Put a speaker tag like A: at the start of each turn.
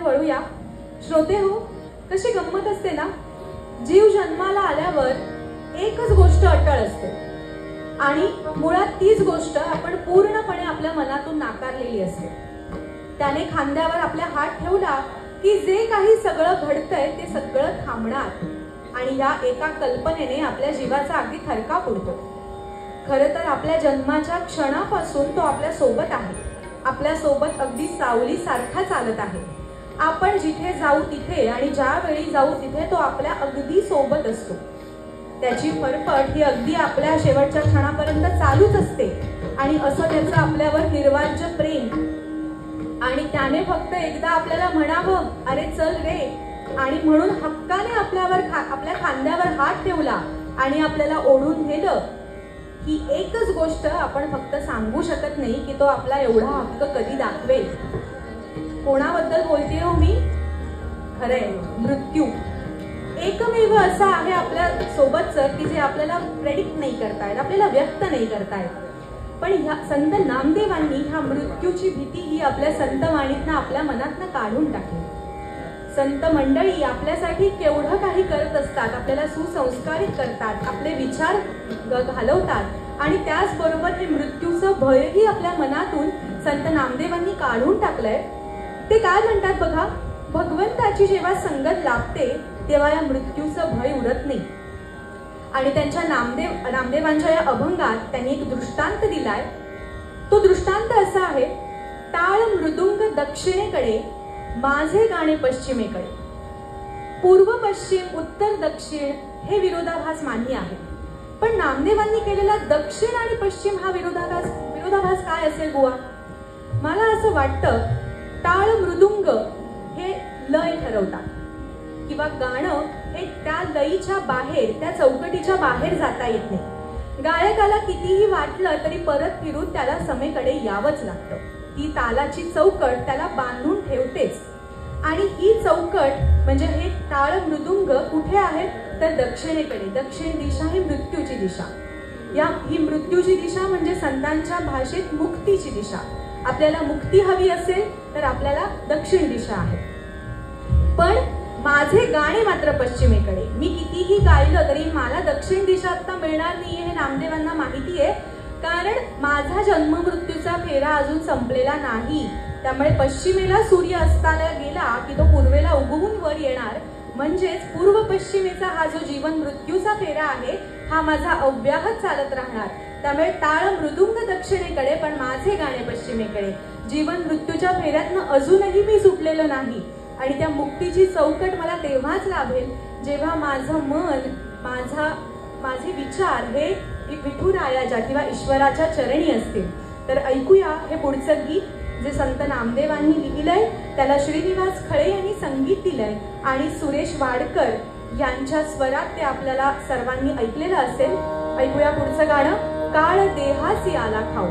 A: वळूया. श्रोते हो, कशी गंमत असते ना, जीव जन्माला आल्यावर एकच गोष्ट अटळ असते आणि मुळात तीच गोष्ट आपण पूर्णपणे आपल्या मनातून नाकारलेली असते. त्याने खांद्यावर आपला हात ठेवला की जे काही सगळं घडतंय ते सगळं थांबणार आणि या एका कल्पनेने आपल्या जीवाचा अगदी थरकाप उडतो. खरं तर आपल्या जन्माच्या क्षणापासून तो आपल्या सोबत आहे, आपल्या सोबत अगदी सावली सारखा चालत आहे. आपण जिथे जाऊ तिथे आणि ज्या वेळी जाऊ तिथे तो आपल्या अगदी सोबत असतो. त्याची फरफट ही अगदी आपल्या शेवटच्या क्षणापर्यंत चालूच असते आणि असं त्याचं आपल्यावर निर्वाज्य प्रेम आणि त्याने फक्त एकदा आपल्याला म्हणावं, अरे चल रे, आणि म्हणून हक्काने आपल्या खांद्यावर हात ठेवला आणि आपल्याला ओढून नेलं. ही एकच गोष्ट आपण फक्त सांगू शकत नाही की तो आपला एवढा हक्क कधी दाखवेल. कोणाबद्दल बोलतेय हो मी? खरंय, मृत्यू. एकमेव असं आहे आपल्या सोबतच की जे आपल्याला प्रेडिक्ट नाही करतायत, आपल्याला व्यक्त नाही करतायत. पण ह्या संत नामदेवांनी ह्या मृत्यूची भीती ही आपल्या संतवाणीतनं आपल्या मनातनं काढून टाकली. संत मंडळी आपल्यासाठी केवढं काही करत असतात, आपल्याला सुसंस्कारित करतात, आपले विचार घालवतात आणि त्याचबरोबर हे मृत्यूचं भयही आपल्या मनातून संत नामदेवांनी काढून टाकलंय. ते काय म्हणतात बघा, भगवंताची जेव्हा संगत लाभते तेव्हा या मृत्यूचं भय उरत नाही. आणि त्यांच्या नामदेवांच्या या अभंगात त्यांनी एक दृष्टांत दिलाय. तो दृष्टांत असा आहे, टाळ मृदुंग दक्षिणेकडे, माझे गाणे पश्चिमेकडे. पूर्व पश्चिम उत्तर दक्षिण हे विरोधाभास मान्य आहे, पण नामदेवांनी केलेला दक्षिण आणि पश्चिम हा विरोधाभास काय असेल बुवा? मला असं वाटतं, टाळ मृदुंग हे लय ठरवतात किंवा गाणं हे त्या लयीच्या बाहेर, त्या चौकटीच्या बाहेर जाता येत नाही. गायकाला कितीही वाटलं तरी परत फिरून त्याला समेकडे यावंच लागतं. ती तालाची चौकट त्याला बांधून ठेवतेच आणि ही चौकट म्हणजे हे टाळ मृदुंग कुठे आहेत तर दक्षिणेकडे. दक्षिण दिशा ही मृत्यूची दिशा. ही मृत्यूची दिशा म्हणजे संतांच्या भाषेत मुक्तीची दिशा. आपल्याला मुक्ती हवी असेल तर आपल्याला दक्षिण दिशा आहे. पण माझे गाणे मात्र पश्चिमेकडे. मी कितीही गायलं तरी मला दक्षिण दिशा आता मिळणार नाहीये हे नामदेवांना माहिती आहे, कारण माझा जन्म मृत्यूचा फेरा अजून संपलेला नाही. त्यामुळे पश्चिमेला सूर्य अस्ताला गेला की तो पूर्वेला उगवून वर येणार. म्हणजेच पूर्व पश्चिमेचा हा जो जीवन मृत्यूचा फेरा आहे हा माझा अव्याहत चालत राहणार. त्यामुळे टाळ मृदुंग दक्षिणेकडे पण माझे गाणे पश्चिमेकडे. जीवन मृत्यूच्या फेऱ्यातनं अजूनही मी सुटलेलो नाही आणि त्या मुक्तीची चौकट मला तेव्हाच लाभेल जेव्हा माझं मन, माझे विचार हे विठुरायाच्या किंवा ईश्वराच्या चरणी असतील. तर ऐकूया हे पुढचं गीत जे संत नामदेवांनी लिहिलंय. त्याला श्रीनिवास खळे यांनी संगीत दिलंय आणि सुरेश वाडकर यांच्या स्वरात ते आपल्याला सर्वांनी ऐकलेलं असेल. ऐकूया पुढचं गाणं, काळ देहासी आला खाऊ.